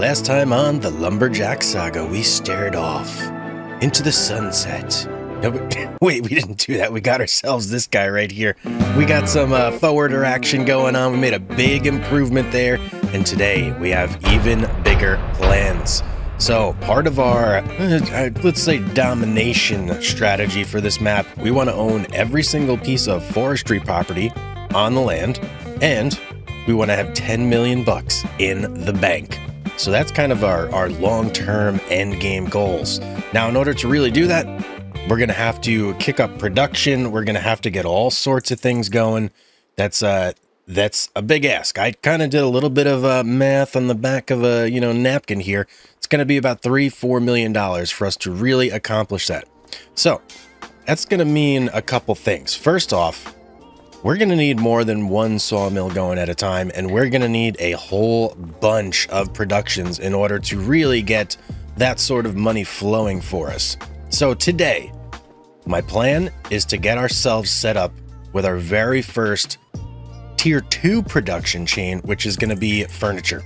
Last time on the Lumberjack Saga, we stared off into the sunset. No, wait, we didn't do that. We got ourselves this guy right here. We got some forwarder action going on. We made a big improvement there. And today we have even bigger plans. So part of our, let's say, domination strategy for this map, we want to own every single piece of forestry property on the land. And we want to have 10 million bucks in the bank. So that's kind of our long-term end game goals. Now, in order to really do that, we're going to have to kick up production. We're going to have to get all sorts of things going. That's a big ask. I kind of did a little bit of math on the back of a napkin here. It's going to be about $3-4 million for us to really accomplish that. So that's going to mean a couple things. First off, we're going to need more than one sawmill going at a time, and we're going to need a whole bunch of productions in order to really get that sort of money flowing for us. So today, my plan is to get ourselves set up with our very first tier 2 production chain, which is going to be furniture.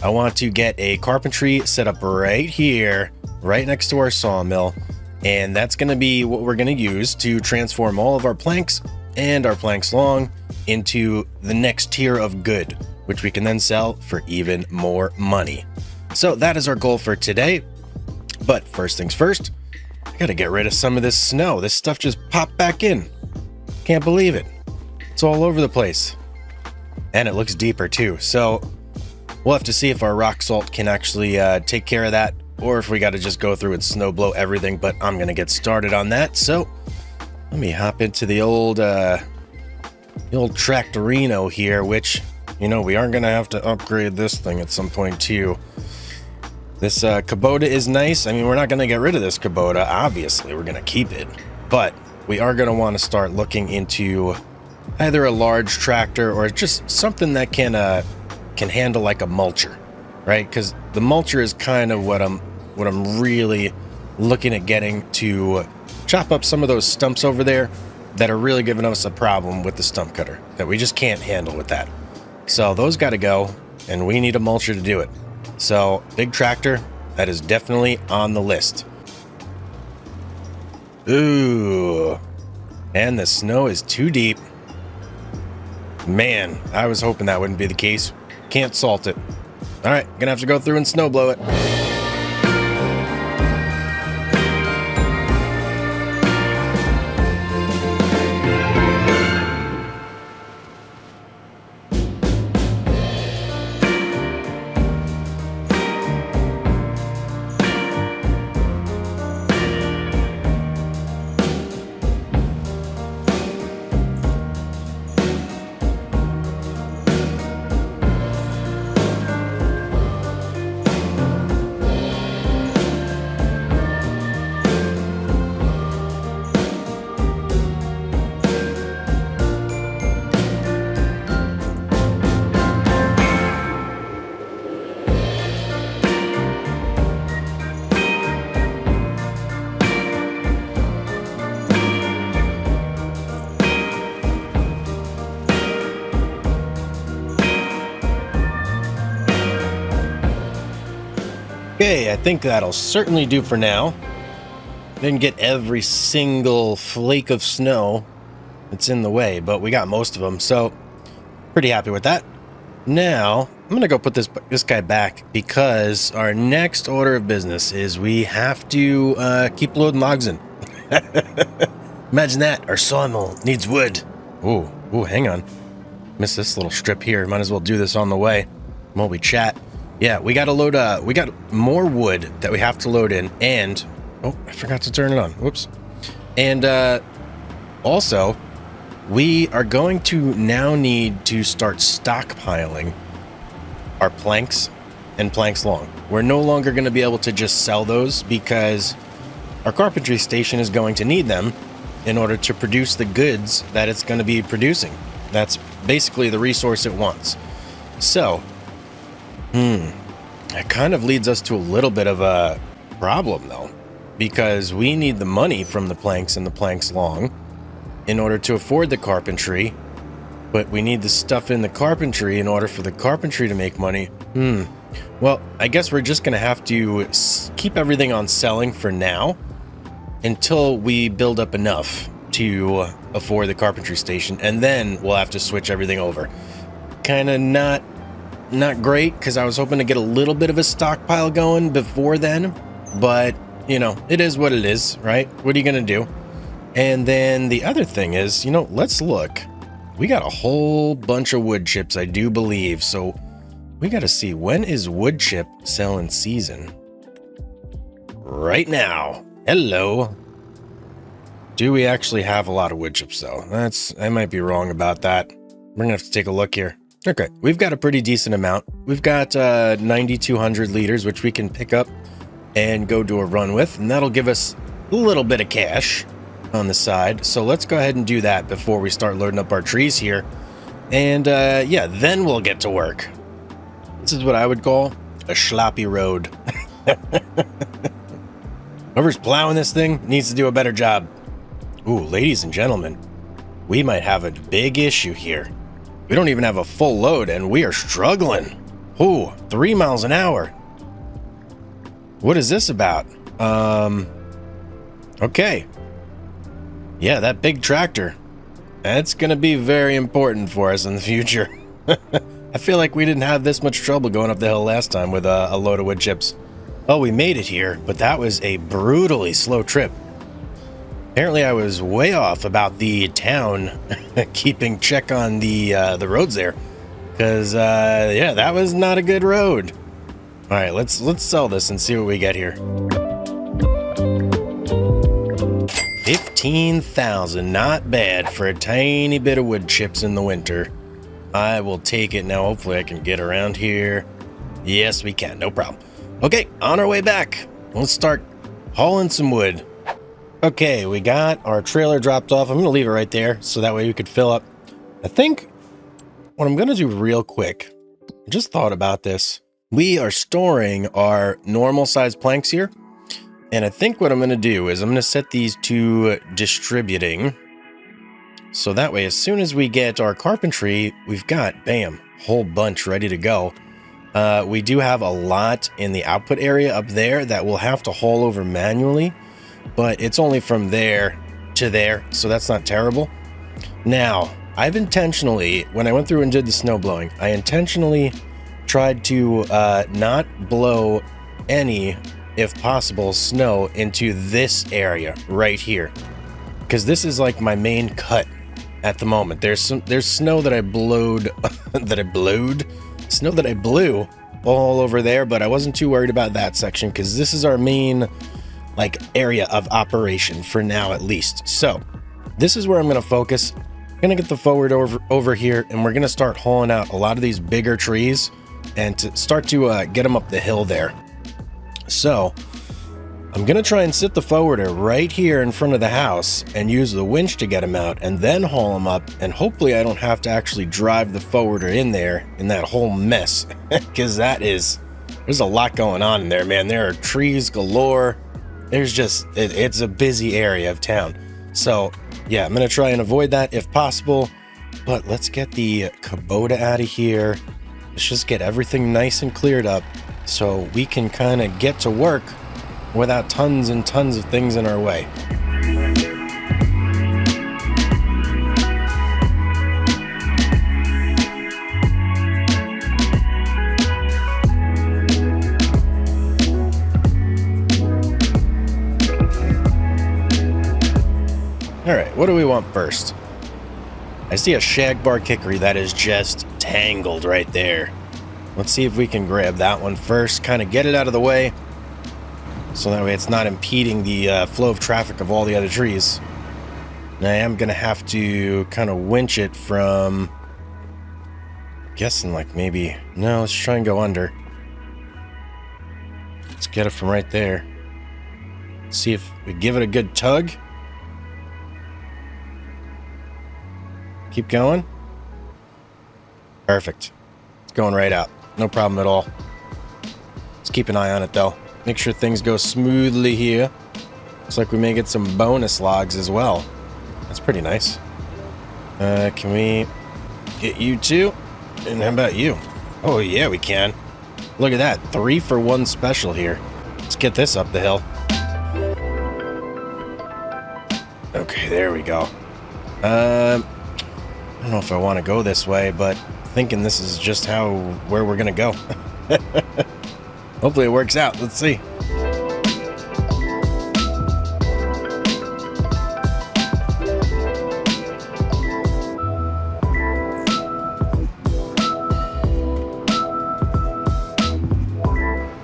I want to get a carpentry set up right here, right next to our sawmill, and that's going to be what we're going to use to transform all of our planks and our planks long into the next tier of good, which we can then sell for even more money. So that is our goal for today. But first things first, I gotta get rid of some of this snow. This stuff just popped back in. Can't believe it. It's all over the place. And it looks deeper too. So we'll have to see if our rock salt can actually take care of that, or if we gotta just go through and snow blow everything, but I'm gonna get started on that. So let me hop into the old Tractorino here, which, we are gonna have to upgrade this thing at some point too. This Kubota is nice. I mean, we're not gonna get rid of this Kubota. Obviously, we're gonna keep it, but we are gonna want to start looking into either a large tractor or just something that can handle like a mulcher, right? Because the mulcher is kind of what I'm really looking at getting to chop up some of those stumps over there that are really giving us a problem with the stump cutter that we just can't handle with that. So those got to go, and we need a mulcher to do it. So big tractor, that is definitely on the list. Ooh, and the snow is too deep. Man, I was hoping that wouldn't be the case. Can't salt it. All right, gonna have to go through and snow blow it. Okay, I think that'll certainly do for now. Didn't get every single flake of snow that's in the way, but we got most of them, so pretty happy with that. Now, I'm going to go put this guy back because our next order of business is we have to keep loading logs in. Imagine that, our sawmill needs wood. Ooh, hang on. Missed this little strip here. Might as well do this on the way while we chat. Yeah, we got to load, we got more wood that we have to load in, and, oh, I forgot to turn it on. Whoops. And also, we are going to now need to start stockpiling our planks and planks long. We're no longer going to be able to just sell those because our carpentry station is going to need them in order to produce the goods that it's going to be producing. That's basically the resource it wants. So, it kind of leads us to a little bit of a problem, though, because we need the money from the planks and the planks long in order to afford the carpentry, but we need the stuff in the carpentry in order for the carpentry to make money. Well, I guess we're just going to have to keep everything on selling for now until we build up enough to afford the carpentry station, and then we'll have to switch everything over. Kind of not great, because I was hoping to get a little bit of a stockpile going before then, but, you know, it is what it is, right? What are you going to do? And then the other thing is, you know, let's look. We got a whole bunch of wood chips, I do believe, so we got to see, when is wood chip selling season? Right now. Hello. Do we actually have a lot of wood chips, though? I might be wrong about that. We're going to have to take a look here. Okay, we've got a pretty decent amount. We've got 9,200 liters, which we can pick up and go do a run with, and that'll give us a little bit of cash on the side. So let's go ahead and do that before we start loading up our trees here. And yeah, then we'll get to work. This is what I would call a sloppy road. Whoever's plowing this thing needs to do a better job. Ooh, ladies and gentlemen, we might have a big issue here. We don't even have a full load, and we are struggling. Ooh, 3 miles an hour. What is this about? Okay. Yeah, that big tractor. That's going to be very important for us in the future. I feel like we didn't have this much trouble going up the hill last time with a load of wood chips. Oh, we made it here, but that was a brutally slow trip. Apparently, I was way off about the town keeping check on the roads there, because yeah, that was not a good road. All right, let's sell this and see what we get here. 15,000, not bad for a tiny bit of wood chips in the winter. I will take it now. Hopefully, I can get around here. Yes, we can. No problem. Okay, on our way back. Let's start hauling some wood. Okay, we got our trailer dropped off. I'm going to leave it right there so that way we could fill up. I think what I'm going to do real quick, I just thought about this. We are storing our normal size planks here. And I think what I'm going to do is I'm going to set these to distributing. So that way, as soon as we get our carpentry, we've got, bam, whole bunch ready to go. We do have a lot in the output area up there that we'll have to haul over manually. But it's only from there to there, so that's not terrible. Now, I've intentionally, when I went through and did the snow blowing, I intentionally tried to not blow any, if possible, snow into this area right here, because this is like my main cut at the moment. There's snow that I blowed, snow that I blew all over there, but I wasn't too worried about that section because this is our main like area of operation for now, at least. So this is where I'm going to focus. I'm going to get the forward over here, and we're going to start hauling out a lot of these bigger trees and to start to get them up the hill there. So I'm going to try and sit the forwarder right here in front of the house and use the winch to get them out and then haul them up. And hopefully I don't have to actually drive the forwarder in there in that whole mess, because there's a lot going on in there, man. There are trees galore. There's just, it's a busy area of town. So yeah, I'm going to try and avoid that if possible, but let's get the Kubota out of here. Let's just get everything nice and cleared up so we can kind of get to work without tons and tons of things in our way. All right, what do we want first? I see a shagbar kickery that is just tangled right there. Let's see if we can grab that one first, kind of get it out of the way, so that way it's not impeding the flow of traffic of all the other trees. And I am going to have to kind of winch it from, guessing like maybe, no, let's try and go under. Let's get it from right there. See if we give it a good tug. Keep going. Perfect. It's going right out. No problem at all. Let's keep an eye on it though. Make sure things go smoothly here. Looks like we may get some bonus logs as well. That's pretty nice. Can we get you two? And how about you? Oh yeah, we can. Look at that. 3-for-1 special here. Let's get this up the hill. Okay, there we go. I don't know if I want to go this way, but thinking this is just where we're going to go. Hopefully it works out. Let's see.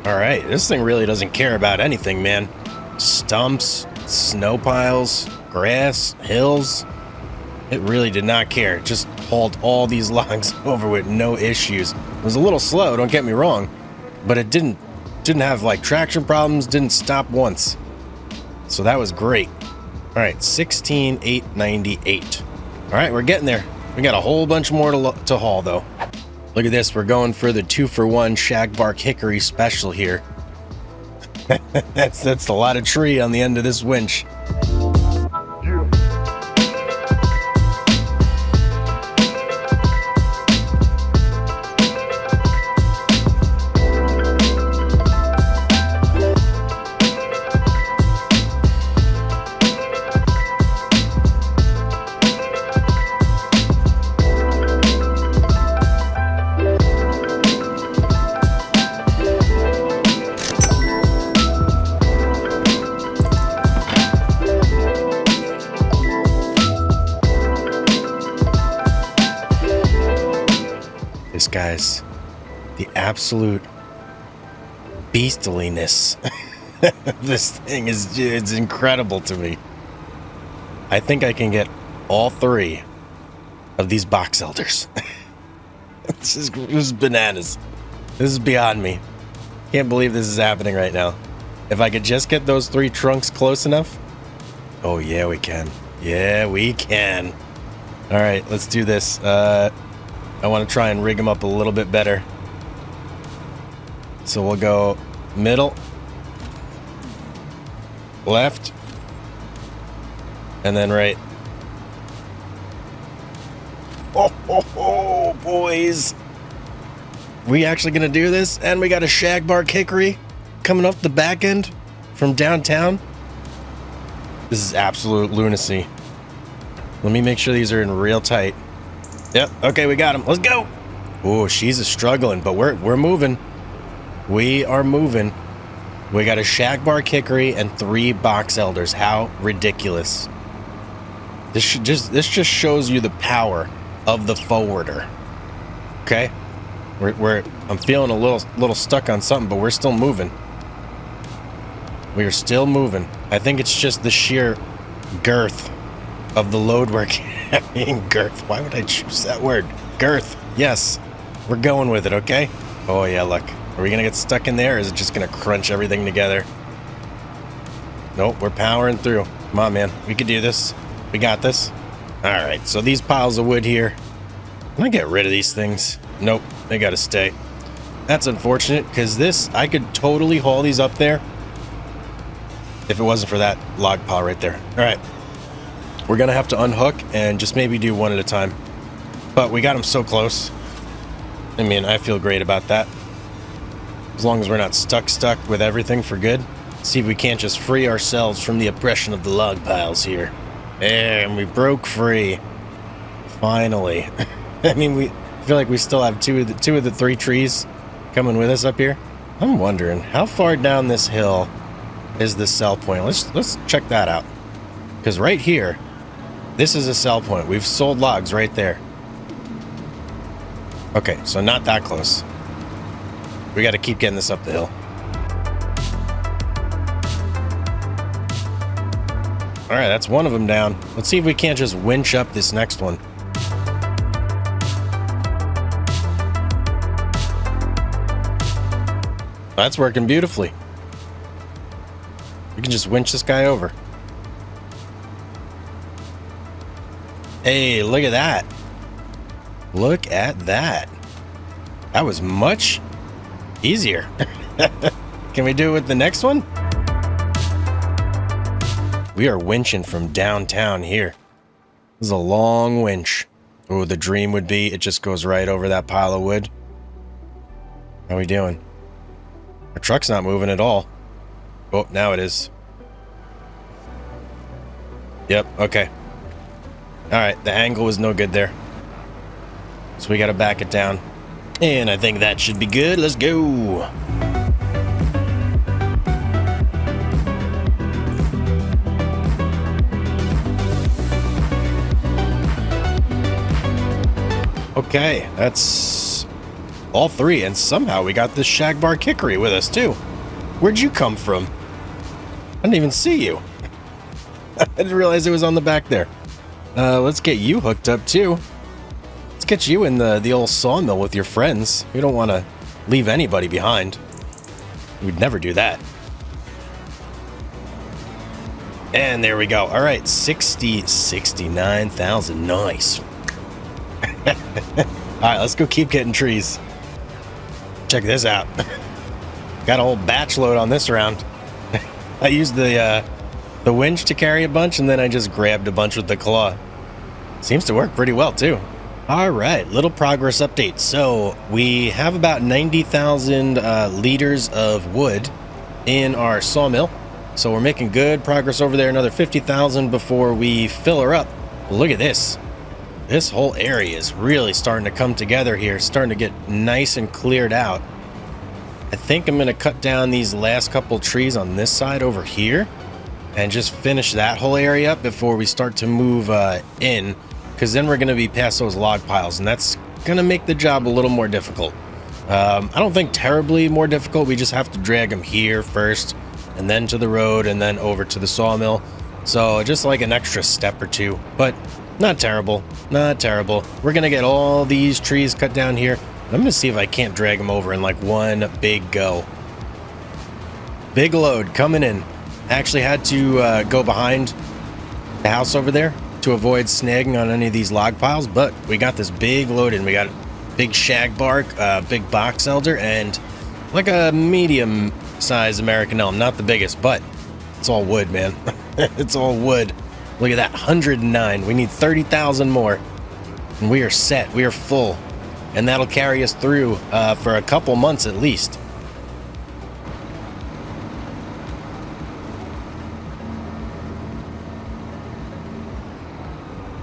Alright, this thing really doesn't care about anything, man. Stumps, snow piles, grass, hills. It really did not care. It just hauled all these logs over with no issues. It was a little slow, don't get me wrong, but it didn't have like traction problems, didn't stop once. So that was great. Alright, 16,898. Alright, we're getting there. We got a whole bunch more to haul though. Look at this, we're going for the 2-for-1 shagbark hickory special here. That's a lot of tree on the end of this winch. This guy's the absolute beastliness. This thing it's incredible to me. I think I can get all 3 of these box elders. This is bananas. This is beyond me. Can't believe this is happening right now. If I could just get those 3 trunks close enough. Oh yeah, we can. Yeah, we can. All right, let's do this. I want to try and rig them up a little bit better. So we'll go middle, left, and then right. Oh, boys. We actually gonna do this? And we got a shagbark hickory coming up the back end from downtown. This is absolute lunacy. Let me make sure these are in real tight. Yep, okay, we got him. Let's go. Oh, she's struggling, but we're moving. We are moving. We got a shagbark hickory and 3 box elders. How ridiculous. This just shows you the power of the forwarder. Okay? I'm feeling a little stuck on something, but we're still moving. We are still moving. I think it's just the sheer girth of the load we're carrying. Girth. Why would I choose that word? Girth. Yes. We're going with it, okay? Oh, yeah, look. Are we going to get stuck in there, or is it just going to crunch everything together? Nope, we're powering through. Come on, man. We can do this. We got this. All right, so these piles of wood here. Can I get rid of these things? Nope, they got to stay. That's unfortunate, because I could totally haul these up there if it wasn't for that log pile right there. All right. We're going to have to unhook and just maybe do one at a time. But we got them so close. I mean, I feel great about that. As long as we're not stuck with everything for good. See if we can't just free ourselves from the oppression of the log piles here. And we broke free. Finally. I mean, we feel like we still have two of the 3 trees coming with us up here. I'm wondering, how far down this hill is the sell point? Let's check that out. Because right here, this is a sell point. We've sold logs right there. Okay, so not that close. We got to keep getting this up the hill. All right, that's one of them down. Let's see if we can't just winch up this next one. That's working beautifully. We can just winch this guy over. Hey, look at that. Look at that. That was much easier. Can we do it with the next one? We are winching from downtown here. This is a long winch. Oh, the dream would be it just goes right over that pile of wood. How are we doing? Our truck's not moving at all. Oh, now it is. Yep, okay. Alright, the angle was no good there. So we gotta back it down. And I think that should be good. Let's go. Okay, that's all three, and somehow we got this shagbar kickery with us too. Where'd you come from? I didn't even see you. I didn't realize it was on the back there. Let's get you hooked up too. Let's get you in the old sawmill with your friends. We don't want to leave anybody behind. We'd never do that. And there we go. All right, 69,000. Nice. All right, let's go keep getting trees. Check this out. Got a whole batch load on this round. I used the winch to carry a bunch, and then I just grabbed a bunch with the claw. Seems to work pretty well too. All right, little progress update. So we have about 90,000 liters of wood in our sawmill. So we're making good progress over there. Another 50,000 before we fill her up. Look at this. This whole area is really starting to come together here, starting to get nice and cleared out. I think I'm going to cut down these last couple trees on this side over here and just finish that whole area up before we start to move in, because then we're going to be past those log piles, and that's going to make the job a little more difficult. I don't think terribly more difficult. We just have to drag them here first, and then to the road, and then over to the sawmill. So just like an extra step or two, but not terrible, not terrible. We're gonna get all these trees cut down here. I'm gonna see if I can't drag them over in like one big go. Big load coming in. I actually had to go behind the house over there to avoid snagging on any of these log piles, but we got this big load in. We got big shag bark, big box elder, and like a medium size American elm. Not the biggest, but it's all wood, man. It's all wood. Look at that, 109. We need 30,000 more, and we are set. We are full, and that'll carry us through for a couple months at least.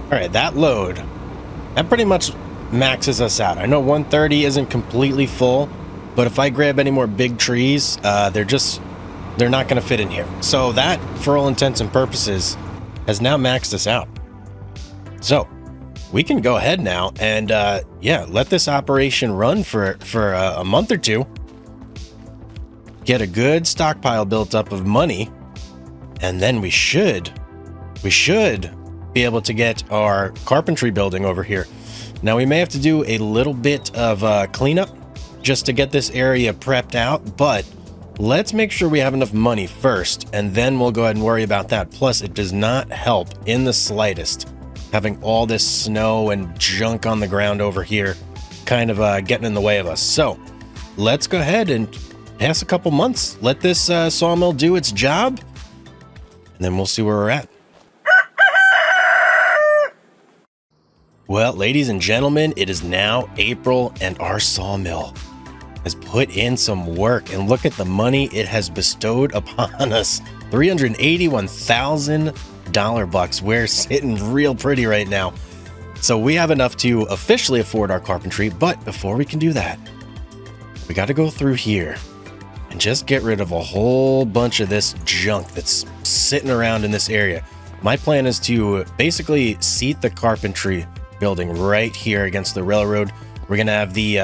All right, that load, that pretty much maxes us out. I know 130 isn't completely full, but if I grab any more big trees, they're not going to fit in here. So that, for all intents and purposes, has now maxed us out. So we can go ahead now and yeah, let this operation run for a month or two, get a good stockpile built up of money, and then we should be able to get our carpentry building over here. Now we may have to do a little bit of cleanup just to get this area prepped out, but let's make sure we have enough money first, and then we'll go ahead and worry about that. Plus, it does not help in the slightest having all this snow and junk on the ground over here kind of getting in the way of us. So let's go ahead and pass a couple months. Let this sawmill do its job, and then we'll see where we're at. Well, ladies and gentlemen, it is now April, and our sawmill has put in some work, and look at the money it has bestowed upon us. $381,000 bucks. We're sitting real pretty right now. So we have enough to officially afford our carpentry, but before we can do that, we got to go through here and just get rid of a whole bunch of this junk that's sitting around in this area. My plan is to basically seat the carpentry building right here against the railroad. We're gonna have the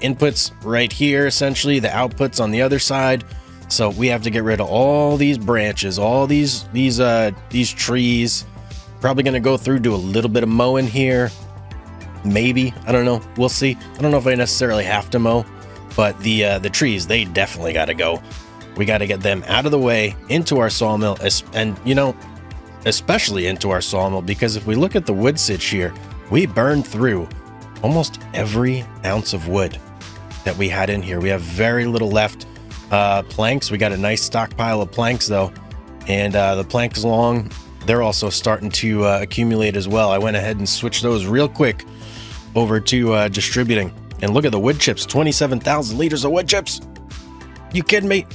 inputs right here, essentially the outputs on the other side. So we have to get rid of all these branches, all these trees. Probably gonna go through, do a little bit of mowing here. Maybe, I don't know. We'll see. I don't know if I necessarily have to mow, but the trees, they definitely got to go. We got to get them out of the way into our sawmill, and you know, especially into our sawmill, because if we look at the wood sitch here, we burned through almost every ounce of wood that we had in here. We have very little left. Planks, we got a nice stockpile of planks though, and the planks along, they're also starting to accumulate as well. I went ahead and switched those real quick over to distributing. And look at the wood chips, 27,000 liters of wood chips. You kidding me?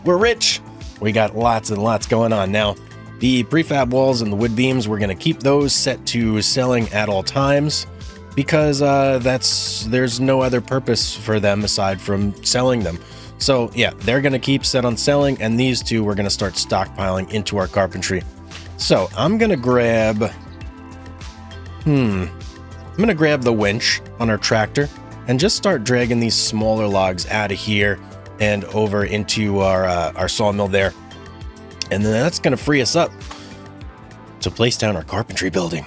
We're rich. We got lots and lots going on. Now, the prefab walls and the wood beams, we're going to keep those set to selling at all times because there's no other purpose for them aside from selling them. So yeah, they're going to keep set on selling, and these two we're going to start stockpiling into our carpentry. So I'm going to grab, the winch on our tractor and just start dragging these smaller logs out of here and over into our sawmill there. And then that's going to free us up to place down our carpentry building.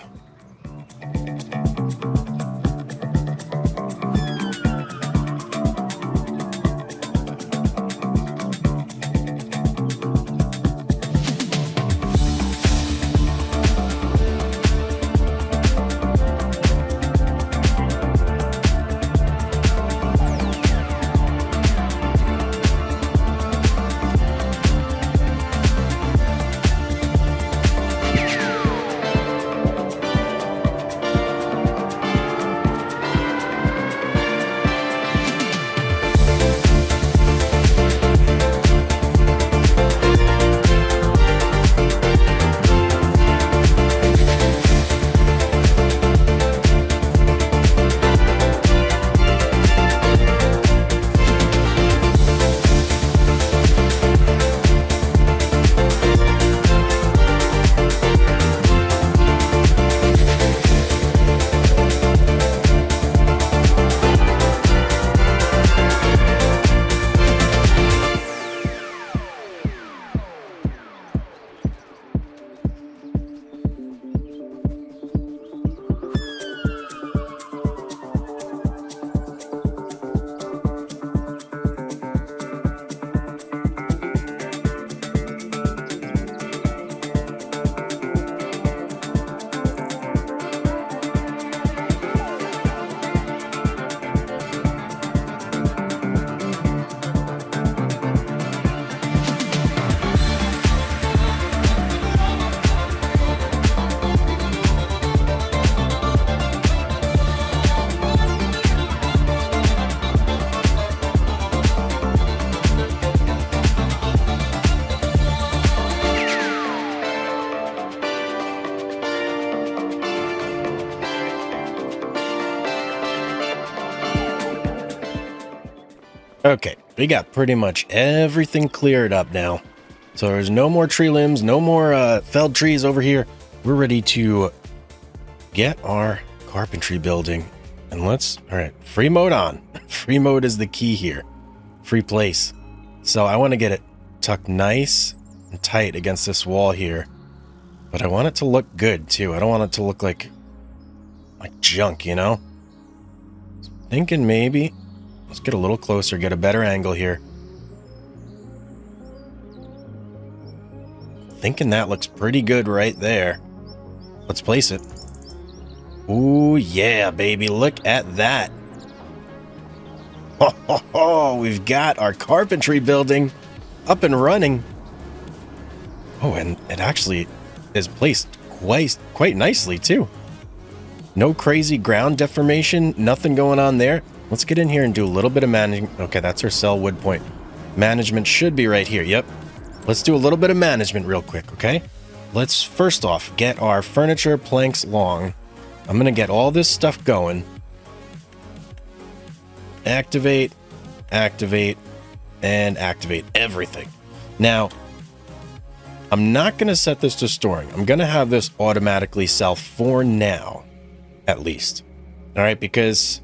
Okay, we got pretty much everything cleared up now. So there's no more tree limbs, no more felled trees over here. We're ready to get our carpentry building. And all right, free mode on. Free mode is the key here. Free place. So I want to get it tucked nice and tight against this wall here. But I want it to look good too. I don't want it to look like junk, you know? Thinking maybe, let's get a little closer, get a better angle here. Thinking that looks pretty good right there. Let's place it. Ooh, yeah, baby, look at that. Oh, we've got our carpentry building up and running. Oh, and it actually is placed quite nicely too. No crazy ground deformation, nothing going on there. Let's get in here and do a little bit of management. Okay, that's our cell wood point. Management should be right here. Yep. Let's do a little bit of management real quick, okay? Let's first off get our furniture planks long. I'm going to get all this stuff going. Activate, activate, and activate everything. Now, I'm not going to set this to storing. I'm going to have this automatically sell for now, at least. All right, because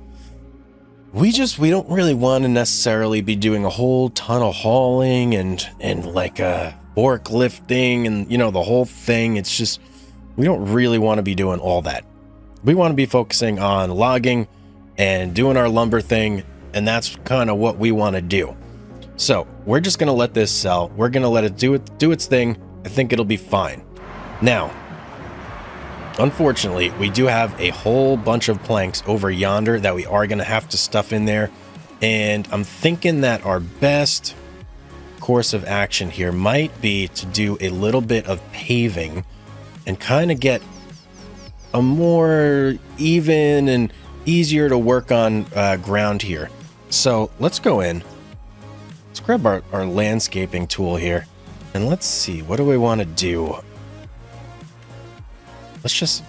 we don't really want to necessarily be doing a whole ton of hauling and like forklifting and, you know, the whole thing. It's just, we don't really want to be doing all that. We want to be focusing on logging and doing our lumber thing, and that's kind of what we want to do. So we're just going to let this sell. We're going to let it do its thing. I think it'll be fine. Now, unfortunately, we do have a whole bunch of planks over yonder that we are going to have to stuff in there. And I'm thinking that our best course of action here might be to do a little bit of paving and kind of get a more even and easier to work on ground here. So let's go in grab our landscaping tool here. And let's see, what do we want to do? Let's just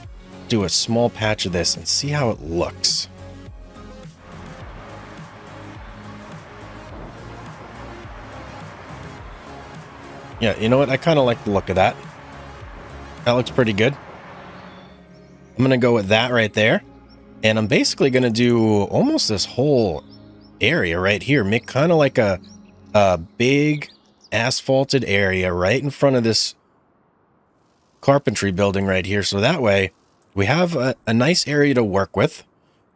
do a small patch of this and see how it looks. Yeah, you know what? I kind of like the look of that. That looks pretty good. I'm going to go with that right there. And I'm basically going to do almost this whole area right here. Make kind of like a big asphalted area right in front of this carpentry building right here. So that way we have a nice area to work with.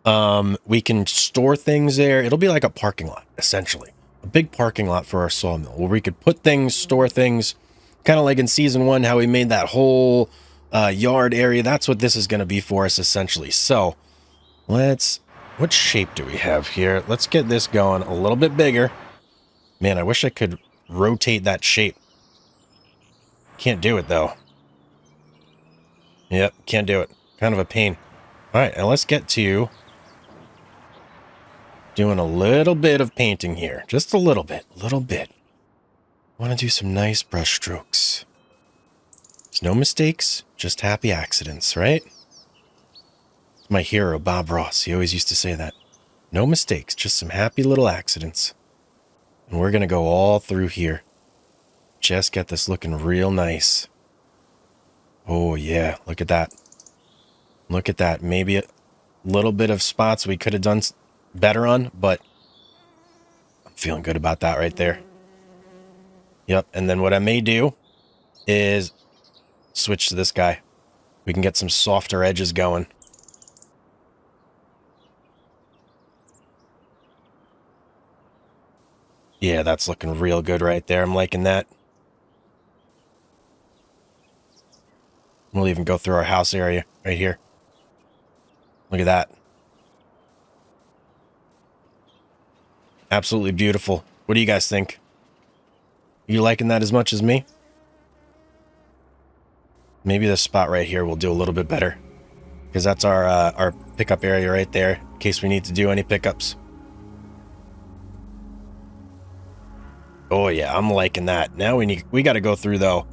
We can store things there. It'll be like a parking lot, essentially. A big parking lot for our sawmill where we could put things, store things, kind of like in season 1, how we made that whole yard area. That's what this is going to be for us, essentially. So what shape do we have here? Let's get this going a little bit bigger. Man, I wish I could rotate that shape. Can't do it though. Yep, can't do it. Kind of a pain. All right, and let's get to doing a little bit of painting here. Just a little bit. Want to do some nice brush strokes. There's no mistakes, just happy accidents, right? My hero, Bob Ross, he always used to say that. No mistakes, just some happy little accidents. And we're going to go all through here. Just get this looking real nice. Oh, yeah, look at that. Look at that. Maybe a little bit of spots we could have done better on, but I'm feeling good about that right there. Yep, and then what I may do is switch to this guy. We can get some softer edges going. Yeah, that's looking real good right there. I'm liking that. We'll even go through our house area right here. Look at that. Absolutely beautiful. What do you guys think? You liking that as much as me? Maybe this spot right here will do a little bit better, because that's our pickup area right there, in case we need to do any pickups. Oh yeah, I'm liking that. Now we got to go through though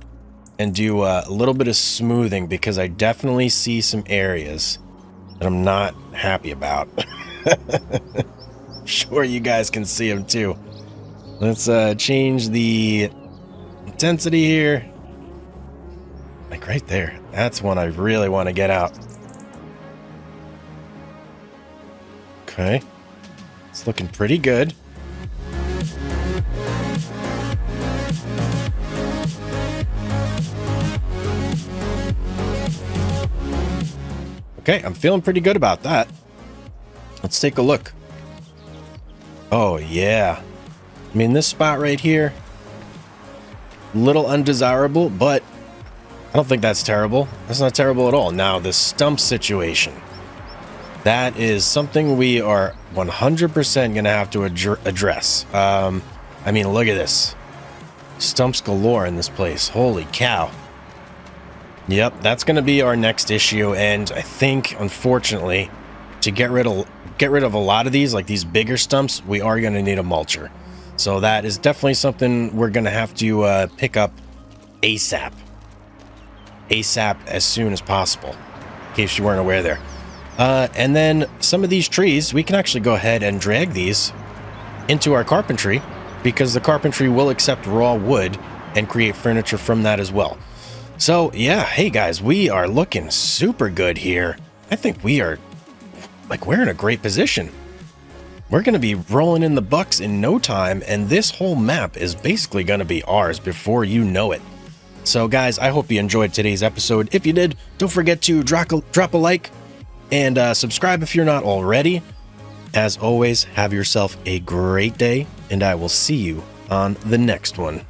and do a little bit of smoothing, because I definitely see some areas that I'm not happy about. I'm sure you guys can see them too. Let's change the intensity here. Like right there. That's one I really want to get out. Okay. It's looking pretty good. Okay, I'm feeling pretty good about that. Let's take a look. Oh, yeah. I mean, this spot right here, little undesirable, but I don't think that's terrible. That's not terrible at all. Now, the stump situation, that is something we are 100% going to have to address. I mean, look at this. Stumps galore in this place. Holy cow. Yep, that's going to be our next issue, and I think, unfortunately, to get rid of a lot of these, like these bigger stumps, we are going to need a mulcher. So that is definitely something we're going to have to pick up ASAP. ASAP as soon as possible, in case you weren't aware there. And then some of these trees, we can actually go ahead and drag these into our carpentry, because the carpentry will accept raw wood and create furniture from that as well. So, yeah, hey guys, we are looking super good here. I think we're in a great position. We're going to be rolling in the bucks in no time, and this whole map is basically going to be ours before you know it. So, guys, I hope you enjoyed today's episode. If you did, don't forget to drop a like and subscribe if you're not already. As always, have yourself a great day, and I will see you on the next one.